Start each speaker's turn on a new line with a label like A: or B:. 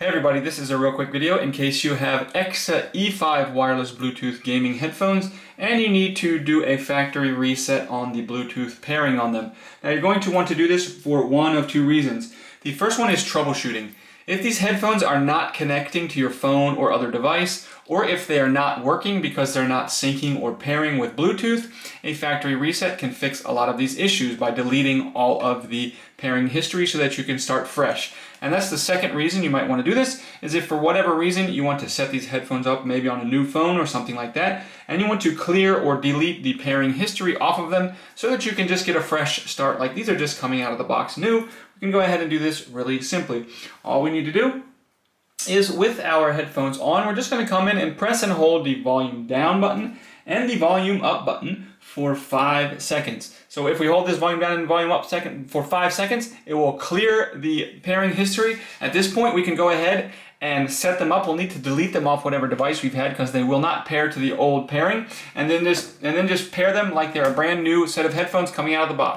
A: Hey everybody, this is a real quick video in case you have EKSA E5 wireless Bluetooth gaming headphones and you need to do a factory reset on the Bluetooth pairing on them. Now you're going to want to do this for one of two reasons. The first one is troubleshooting. If these headphones are not connecting to your phone or other device, or if they are not working because they're not syncing or pairing with Bluetooth, a factory reset can fix a lot of these issues by deleting all of the pairing history so that you can start fresh. And that's the second reason you might want to do this, is if for whatever reason you want to set these headphones up maybe on a new phone or something like that, and you want to clear or delete the pairing history off of them so that you can just get a fresh start. Like these are just coming out of the box new. We can go ahead and do this really simply. All we need to do is with our headphones on, we're just going to come in and press and hold the volume down button and the volume up button for 5 seconds. So if we hold this volume down and volume up for 5 seconds, it will clear the pairing history. At this point, we can go ahead and set them up. We'll need to delete them off whatever device we've had because they will not pair to the old pairing, and then just pair them like they're a brand new set of headphones coming out of the box.